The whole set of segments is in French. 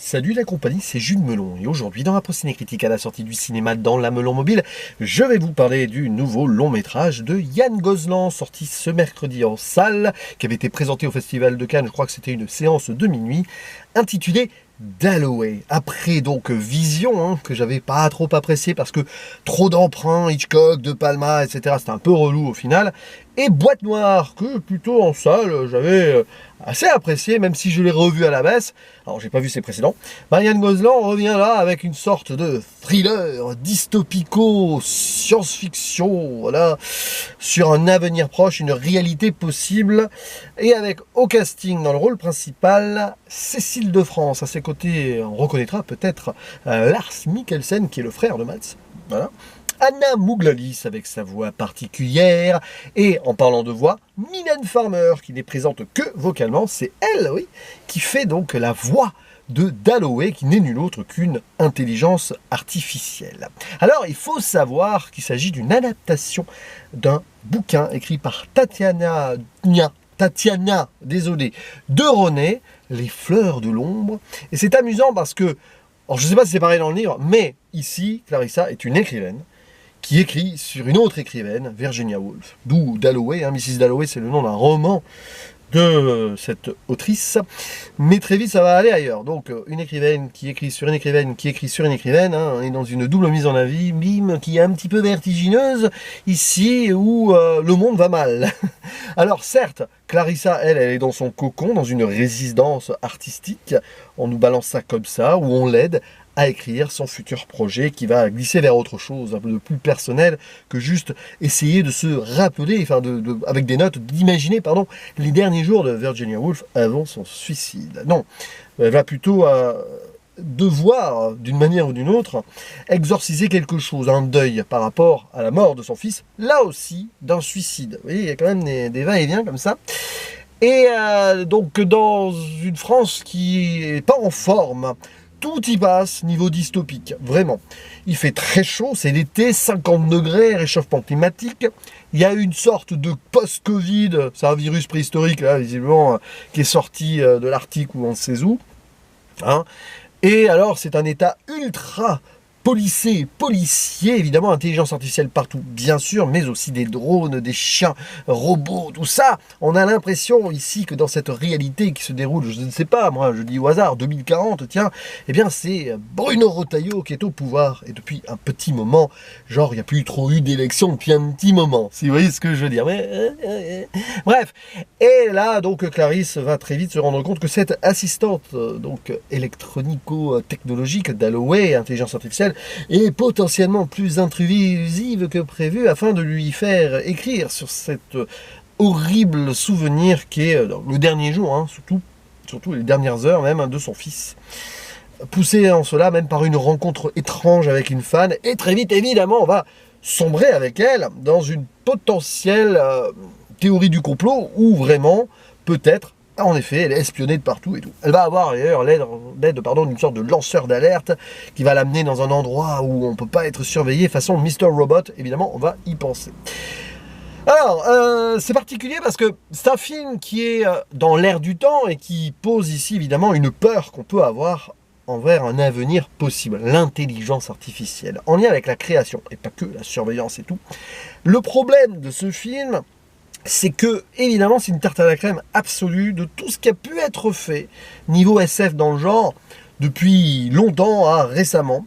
Salut la compagnie, c'est Jules Melon et aujourd'hui dans la ciné-critique à la sortie du cinéma dans la Melon Mobile, je vais vous parler du nouveau long métrage de Yann Gozlan sorti ce mercredi en salle, qui avait été présenté au Festival de Cannes, je crois que c'était une séance de minuit, intitulé Dalloway. Après donc Vision, que j'avais pas trop apprécié parce que trop d'emprunts, Hitchcock, De Palma, etc. C'était un peu relou au final. Et Boîte Noire, que plutôt en salle, j'avais assez apprécié, même si je l'ai revu à la baisse. Alors j'ai pas vu ses précédents. Yann Gozlan revient là avec une sorte de thriller dystopico, science-fiction, voilà, sur un avenir proche, une réalité possible. Et avec au casting dans le rôle principal, Cécile de France. À ses côtés, on reconnaîtra peut-être Lars Mikkelsen, qui est le frère de Mads. Voilà. Anna Mouglalis avec sa voix particulière, et en parlant de voix, Mylène Farmer qui n'est présente que vocalement, c'est elle, oui, qui fait donc la voix de Dalloway, qui n'est nul autre qu'une intelligence artificielle. Alors, il faut savoir qu'il s'agit d'une adaptation d'un bouquin écrit par Tatiana, désolé, de René, Les Fleurs de l'Ombre, et c'est amusant parce que, alors je ne sais pas si c'est pareil dans le livre, mais ici, Clarissa est une écrivaine, qui écrit sur une autre écrivaine, Virginia Woolf, d'où Dalloway, Mrs. Dalloway, c'est le nom d'un roman de cette autrice, mais très vite ça va aller ailleurs. Donc une écrivaine qui écrit sur une écrivaine qui écrit sur une écrivaine, on est dans une double mise en abîme qui est un petit peu vertigineuse ici où le monde va mal. Alors certes, Clarissa, elle est dans son cocon, dans une résidence artistique, on nous balance ça comme ça, où on l'aide à écrire son futur projet qui va glisser vers autre chose, un peu de plus personnel que juste essayer de se rappeler, enfin avec des notes, d'imaginer, les derniers jours de Virginia Woolf avant son suicide. Non, elle va plutôt devoir, d'une manière ou d'une autre, exorciser quelque chose, un deuil par rapport à la mort de son fils, là aussi d'un suicide. Vous voyez, il y a quand même des va-et-vient comme ça. Et donc dans une France qui n'est pas en forme, tout y passe niveau dystopique, vraiment. Il fait très chaud, c'est l'été, 50 degrés, réchauffement climatique. Il y a une sorte de post-Covid, c'est un virus préhistorique, là, visiblement, qui est sorti de l'Arctique ou on ne sait où. Et alors, c'est un état ultra policier, évidemment, intelligence artificielle partout, bien sûr, mais aussi des drones, des chiens, robots, tout ça. On a l'impression ici que dans cette réalité qui se déroule, je ne sais pas, moi, je dis au hasard, 2040, tiens, eh bien, c'est Bruno Retailleau qui est au pouvoir, et depuis un petit moment, genre, il n'y a plus trop eu d'élections depuis un petit moment, si vous voyez ce que je veux dire. Bref, et là, donc, Clarisse va très vite se rendre compte que cette assistante, donc, électronico-technologique, Dalloway, intelligence artificielle, est potentiellement plus intrusive que prévu afin de lui faire écrire sur cet horrible souvenir qui est le dernier jour, surtout les dernières heures même, de son fils. Poussé en cela même par une rencontre étrange avec une fan, et très vite évidemment on va sombrer avec elle dans une potentielle théorie du complot où vraiment peut-être en effet, elle est espionnée de partout et tout. Elle va avoir d'ailleurs l'aide d'une sorte de lanceur d'alerte qui va l'amener dans un endroit où on ne peut pas être surveillé, façon Mr. Robot, évidemment, on va y penser. Alors, c'est particulier parce que c'est un film qui est dans l'air du temps et qui pose ici évidemment une peur qu'on peut avoir envers un avenir possible, l'intelligence artificielle, en lien avec la création, et pas que la surveillance et tout. Le problème de ce film, c'est que, évidemment, c'est une tarte à la crème absolue de tout ce qui a pu être fait niveau SF dans le genre depuis longtemps à récemment.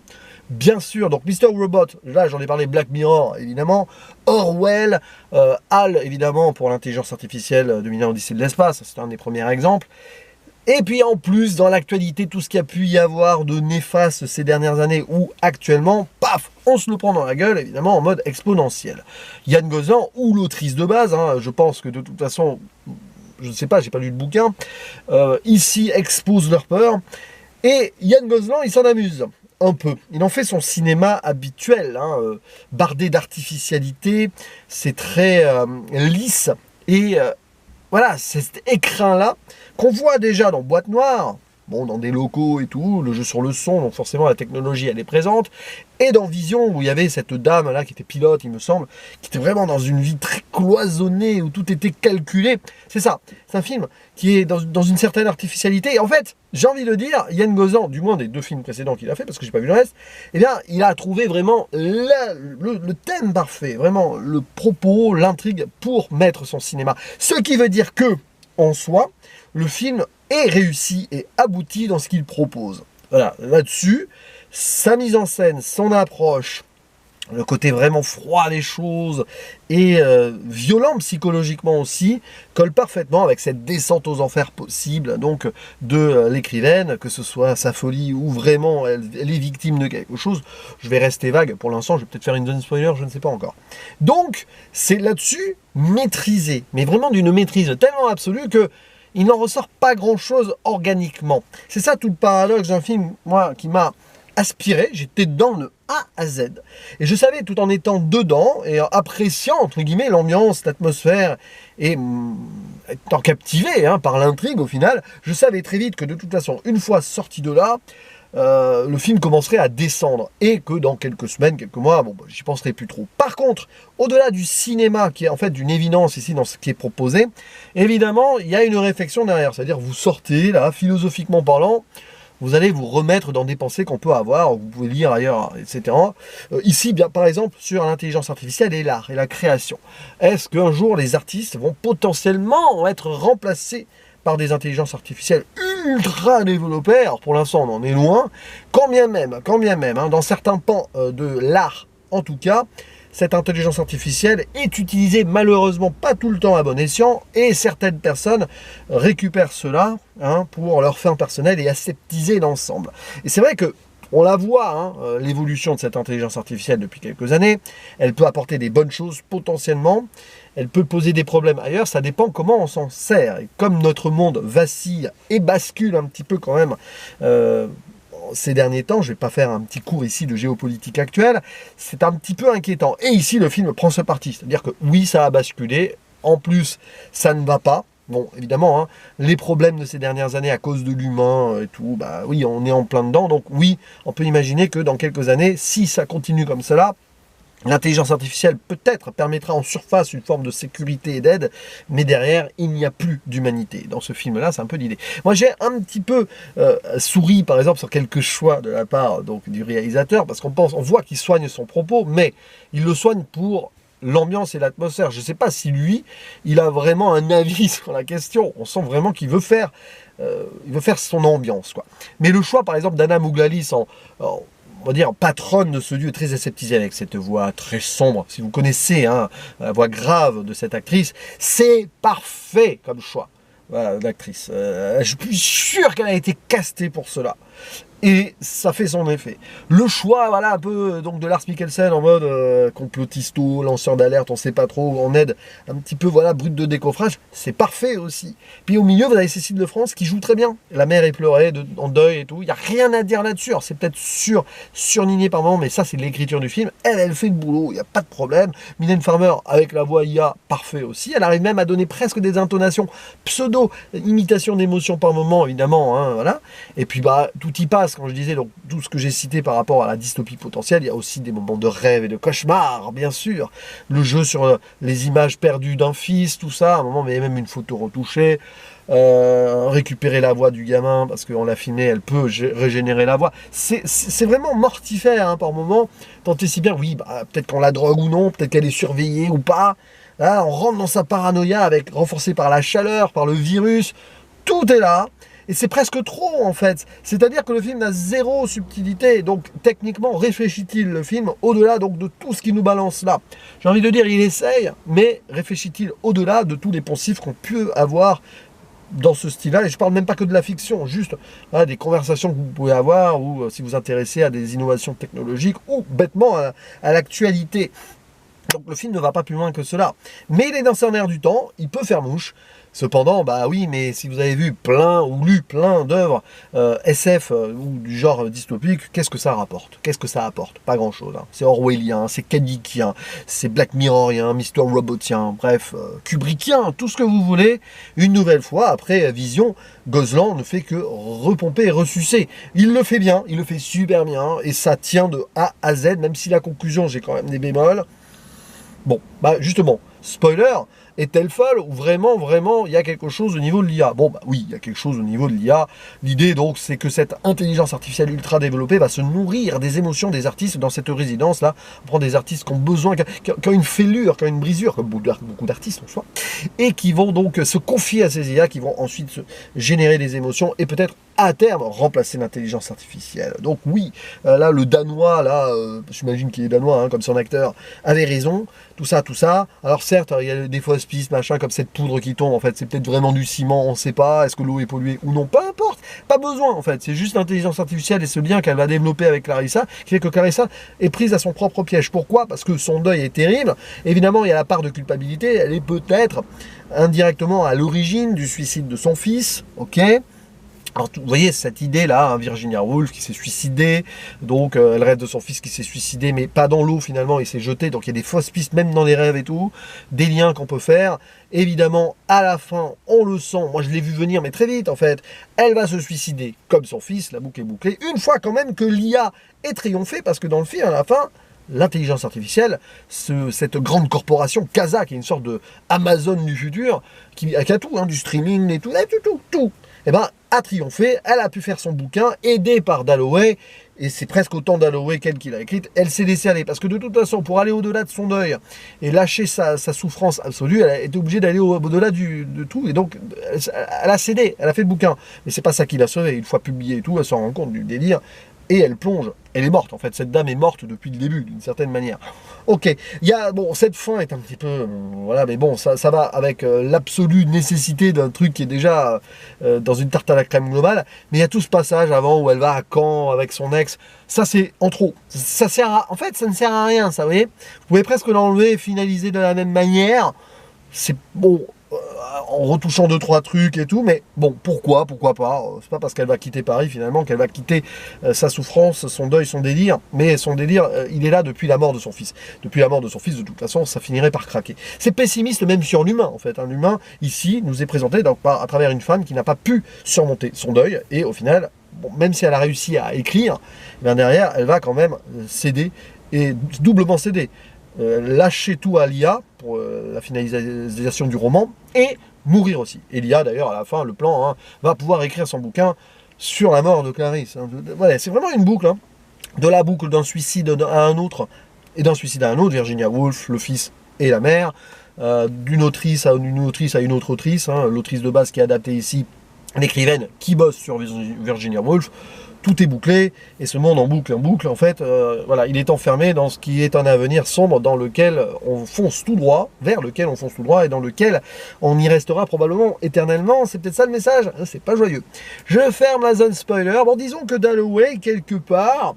Bien sûr, donc Mr. Robot, là j'en ai parlé, Black Mirror, évidemment, Orwell, HAL, évidemment, pour l'intelligence artificielle de 2001 Odyssée de l'espace, c'est un des premiers exemples. Et puis en plus, dans l'actualité, tout ce qu'il y a pu y avoir de néfaste ces dernières années, où actuellement, paf, on se le prend dans la gueule, évidemment, en mode exponentiel. Yann Gozlan, ou l'autrice de base, je pense que de toute façon, je ne sais pas, j'ai pas lu le bouquin, ici expose leur peur, et Yann Gozlan, il s'en amuse un peu. Il en fait son cinéma habituel, bardé d'artificialité, c'est très lisse, et voilà, cet écrin-là, qu'on voit déjà dans Boîte Noire, bon, dans des locaux et tout, le jeu sur le son, donc forcément la technologie elle est présente, et dans Vision, où il y avait cette dame là qui était pilote, il me semble, qui était vraiment dans une vie très cloisonnée, où tout était calculé. C'est ça, c'est un film qui est dans une certaine artificialité, et en fait, j'ai envie de dire, Yann Gozan, du moins des 2 films précédents qu'il a fait, parce que j'ai pas vu le reste, eh bien, il a trouvé vraiment le thème parfait, vraiment le propos, l'intrigue pour mettre son cinéma. Ce qui veut dire que, en soi, le film est réussi et abouti dans ce qu'il propose. Voilà, là-dessus, sa mise en scène, son approche, le côté vraiment froid des choses et violent psychologiquement aussi, colle parfaitement avec cette descente aux enfers possible donc de l'écrivaine, que ce soit sa folie ou vraiment elle est victime de quelque chose. Je vais rester vague pour l'instant, je vais peut-être faire une zone spoiler, je ne sais pas encore. Donc, c'est là-dessus maîtrisé, mais vraiment d'une maîtrise tellement absolue que il n'en ressort pas grand-chose organiquement. C'est ça tout le paradoxe d'un film, moi, qui m'a aspiré, j'étais dans le A à Z. Et je savais, tout en étant dedans, et en appréciant, entre guillemets, l'ambiance, l'atmosphère, et étant captivé par l'intrigue au final, je savais très vite que de toute façon, une fois sorti de là, le film commencerait à descendre et que dans quelques semaines, quelques mois, bon, j'y penserai plus trop. Par contre, au-delà du cinéma, qui est en fait d'une évidence ici dans ce qui est proposé, évidemment, il y a une réflexion derrière. C'est-à-dire, vous sortez, là, philosophiquement parlant, vous allez vous remettre dans des pensées qu'on peut avoir, vous pouvez lire ailleurs, etc. Ici, bien, par exemple, sur l'intelligence artificielle et l'art et la création. Est-ce qu'un jour, les artistes vont potentiellement être remplacés par des intelligences artificielles ultra développées? Alors pour l'instant, on en est loin. Quand bien même, dans certains pans de l'art, en tout cas, cette intelligence artificielle est utilisée malheureusement pas tout le temps à bon escient, et certaines personnes récupèrent cela pour leur fin personnelle et aseptiser l'ensemble. Et c'est vrai que on la voit, l'évolution de cette intelligence artificielle depuis quelques années. Elle peut apporter des bonnes choses potentiellement. Elle peut poser des problèmes ailleurs. Ça dépend comment on s'en sert. Et comme notre monde vacille et bascule un petit peu quand même ces derniers temps, je ne vais pas faire un petit cours ici de géopolitique actuelle, c'est un petit peu inquiétant. Et ici, le film prend ce parti. C'est-à-dire que oui, ça a basculé. En plus, ça ne va pas. Bon, évidemment, les problèmes de ces dernières années à cause de l'humain et tout, bah oui, on est en plein dedans. Donc oui, on peut imaginer que dans quelques années, si ça continue comme cela, l'intelligence artificielle peut-être permettra en surface une forme de sécurité et d'aide, mais derrière, il n'y a plus d'humanité. Dans ce film-là, c'est un peu l'idée. Moi, j'ai un petit peu souri, par exemple, sur quelques choix de la part donc, du réalisateur, parce on voit qu'il soigne son propos, mais il le soigne pour l'ambiance et l'atmosphère. Je ne sais pas si lui, il a vraiment un avis sur la question. On sent vraiment qu'il veut faire son ambiance, quoi. Mais le choix, par exemple, d'Anna Mouglalis on va dire, patronne de ce lieu très aseptisé avec cette voix très sombre. Si vous connaissez la voix grave de cette actrice, c'est parfait comme choix d'actrice. Je suis sûr qu'elle a été castée pour cela. Et ça fait son effet. Le choix, voilà, un peu donc de Lars Mikkelsen en mode complotisto, lanceur d'alerte, on sait pas trop, on aide un petit peu, voilà, brut de décoffrage, c'est parfait aussi. Puis au milieu, vous avez Cécile de France qui joue très bien. La mère est pleurée, en deuil et tout. Il n'y a rien à dire là-dessus. C'est peut-être surligné par moment, mais ça, c'est l'écriture du film. Elle fait le boulot, il n'y a pas de problème. Mylène Farmer, avec la voix IA, parfait aussi. Elle arrive même à donner presque des intonations pseudo, imitation d'émotion par moment, évidemment, voilà. Et puis, bah, tout y passe. Quand je disais donc tout ce que j'ai cité par rapport à la dystopie potentielle, il y a aussi des moments de rêve et de cauchemar, bien sûr. Le jeu sur les images perdues d'un fils, tout ça. À un moment, il y avait même une photo retouchée. Récupérer la voix du gamin parce qu'on l'a filmé, elle peut régénérer la voix. C'est vraiment mortifère par moment. Tant et si bien, oui, bah, peut-être qu'on la drogue ou non, peut-être qu'elle est surveillée ou pas. Là, on rentre dans sa paranoïa renforcée par la chaleur, par le virus. Tout est là. Et c'est presque trop, en fait. C'est-à-dire que le film n'a zéro subtilité. Donc, techniquement, réfléchit-il le film au-delà donc de tout ce qu'il nous balance là? J'ai envie de dire, il essaye, mais réfléchit-il au-delà de tous les poncifs qu'on peut avoir dans ce style-là? Et je parle même pas que de la fiction, juste des conversations que vous pouvez avoir, ou si vous vous intéressez à des innovations technologiques, ou bêtement à l'actualité. Donc le film ne va pas plus loin que cela. Mais il est dans son air du temps, il peut faire mouche. Cependant, bah oui, mais si vous avez vu plein ou lu plein d'œuvres SF ou du genre dystopique, qu'est-ce que ça rapporte? Qu'est-ce que ça apporte? Pas grand-chose. Hein. C'est orwellien, c'est kadickien, c'est Black Mirrorien, Mr. Robotien, bref, Kubrickien, tout ce que vous voulez. Une nouvelle fois, après Vision, Gozlan ne fait que repomper et ressucer. Il le fait bien, il le fait super bien, et ça tient de A à Z, même si la conclusion, j'ai quand même des bémols. Bon, bah justement, spoiler, est-elle folle ou vraiment, il y a quelque chose au niveau de l'IA? Bon, bah oui, il y a quelque chose au niveau de l'IA. L'idée, donc, c'est que cette intelligence artificielle ultra développée va se nourrir des émotions des artistes dans cette résidence-là. On prend des artistes qui ont besoin, qui ont une fêlure, qui ont une brisure, comme beaucoup d'artistes en soi, et qui vont donc se confier à ces IA, qui vont ensuite générer des émotions et peut-être à terme remplacer l'intelligence artificielle. Donc oui, là le Danois, là, j'imagine qu'il est danois, hein, comme son acteur, avait raison, tout ça. Alors certes, il y a des fausses pistes, machin, comme cette poudre qui tombe, en fait, c'est peut-être vraiment du ciment, on ne sait pas, est-ce que l'eau est polluée ou non, peu importe, pas besoin en fait, c'est juste l'intelligence artificielle et ce lien qu'elle va développer avec Clarissa, qui fait que Clarissa est prise à son propre piège. Pourquoi? Parce que son deuil est terrible, évidemment il y a la part de culpabilité, elle est peut-être indirectement à l'origine du suicide de son fils, ok? Alors, vous voyez cette idée-là, hein, Virginia Woolf qui s'est suicidée, donc elle rêve de son fils qui s'est suicidé, mais pas dans l'eau finalement, il s'est jeté, donc il y a des fausses pistes, même dans les rêves et tout, des liens qu'on peut faire. Évidemment, à la fin, on le sent, moi je l'ai vu venir, mais très vite en fait, elle va se suicider comme son fils, la boucle est bouclée, une fois quand même que l'IA est triomphée, parce que dans le film, à la fin, l'intelligence artificielle, cette grande corporation, Casa, qui est une sorte de Amazon du futur, qui a tout, hein, du streaming et tout, tout, eh ben, a triomphé, elle a pu faire son bouquin, aidée par Dalloway, et c'est presque autant Dalloway qu'elle qui l'a écrite, elle s'est laissée aller, parce que de toute façon, pour aller au-delà de son deuil, et lâcher sa souffrance absolue, elle a été obligée d'aller au-delà de tout, et donc, elle a cédé, elle a fait le bouquin, mais c'est pas ça qui l'a sauvée, une fois publié et tout, elle se rend compte du délire, et elle plonge. Elle est morte, en fait. Cette dame est morte depuis le début, d'une certaine manière. Ok. Bon, cette fin est un petit peu... voilà, mais bon, ça va avec l'absolue nécessité d'un truc qui est déjà dans une tarte à la crème globale. Mais il y a tout ce passage avant où elle va à Caen avec son ex. Ça, c'est en trop. Ça sert à... En fait, ça ne sert à rien, ça, vous voyez. Vous pouvez presque l'enlever et finaliser de la même manière. C'est bon... en retouchant 2-3 trucs et tout, mais bon, pourquoi pas, c'est pas parce qu'elle va quitter Paris finalement qu'elle va quitter sa souffrance, son deuil, son délire, mais son délire, il est là depuis la mort de son fils. Depuis la mort de son fils, de toute façon, ça finirait par craquer. C'est pessimiste même sur l'humain, en fait. L'humain, ici, nous est présenté donc, à travers une femme qui n'a pas pu surmonter son deuil, et au final, bon, même si elle a réussi à écrire, bien derrière, elle va quand même céder, et doublement céder. Lâcher tout à l'IA pour la finalisation du roman et mourir aussi. Et l'IA d'ailleurs à la fin, le plan, hein, va pouvoir écrire son bouquin sur la mort de Clarisse. Hein. Voilà, c'est vraiment une boucle, hein. De la boucle d'un suicide à un autre et d'un suicide à un autre, Virginia Woolf, le fils et la mère, d'une autrice à une autre autrice, hein, l'autrice de base qui est adaptée ici, l'écrivaine qui bosse sur Virginia Woolf. Tout est bouclé, et ce monde en boucle, en fait, voilà, il est enfermé dans ce qui est un avenir sombre dans lequel on fonce tout droit, vers lequel on fonce tout droit, et dans lequel on y restera probablement éternellement. C'est peut-être ça le message, c'est pas joyeux. Je ferme la zone spoiler. Bon, disons que Dalloway, quelque part,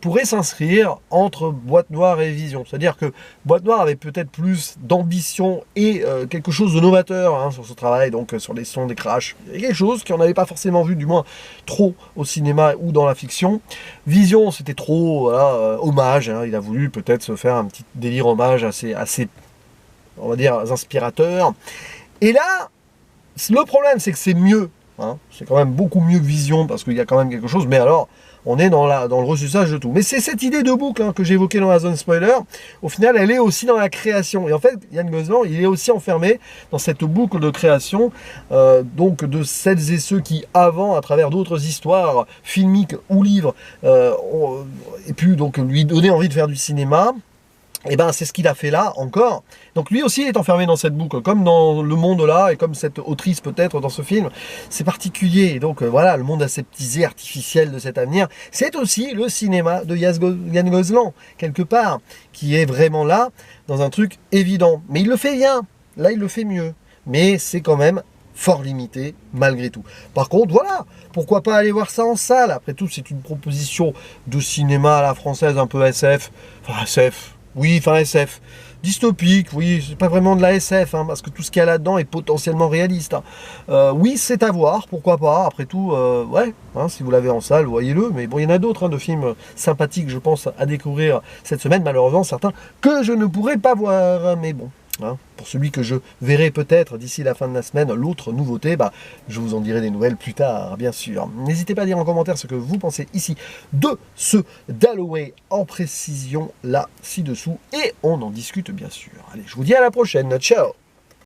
pourrait s'inscrire entre Boîte Noire et Vision. C'est-à-dire que Boîte Noire avait peut-être plus d'ambition et quelque chose de novateur, hein, sur ce travail, donc sur les sons, des crashs, il y a quelque chose qu'on n'avait pas forcément vu, du moins trop au cinéma ou dans la fiction. Vision, c'était trop, voilà, hommage, hein, il a voulu peut-être se faire un petit délire hommage assez, on va dire, inspirateur. Et là, le problème, c'est que c'est mieux, hein, c'est quand même beaucoup mieux que Vision, parce qu'il y a quand même quelque chose, mais alors... on est dans le ressuçage de tout. Mais c'est cette idée de boucle, hein, que j'évoquais dans la zone spoiler, au final, elle est aussi dans la création. Et en fait, Yann Gozlan, il est aussi enfermé dans cette boucle de création, donc de celles et ceux qui, avant, à travers d'autres histoires filmiques ou livres, et puis donc lui donner envie de faire du cinéma. Et ben c'est ce qu'il a fait là encore. Donc lui aussi est enfermé dans cette boucle, comme dans le monde là, et comme cette autrice peut-être dans ce film. C'est particulier. Et donc voilà, le monde aseptisé, artificiel de cet avenir, c'est aussi le cinéma de Yann Gozlan, quelque part, qui est vraiment là, dans un truc évident. Mais il le fait bien. Là, il le fait mieux. Mais c'est quand même fort limité, malgré tout. Par contre, voilà, pourquoi pas aller voir ça en salle? Après tout, c'est une proposition de cinéma à la française, un peu SF. Enfin, SF... Oui, enfin SF. Dystopique, oui, c'est pas vraiment de la SF, hein, parce que tout ce qu'il y a là-dedans est potentiellement réaliste, hein. Oui, c'est à voir, pourquoi pas, après tout, ouais, hein, si vous l'avez en salle, voyez-le, mais bon, il y en a d'autres, hein, de films sympathiques, je pense, à découvrir cette semaine, malheureusement, certains que je ne pourrai pas voir, mais bon. Hein, pour celui que je verrai peut-être d'ici la fin de la semaine, l'autre nouveauté, bah, je vous en dirai des nouvelles plus tard, bien sûr. N'hésitez pas à dire en commentaire ce que vous pensez ici de ce Dalloway en précision là, ci-dessous, et on en discute bien sûr. Allez, je vous dis à la prochaine, ciao!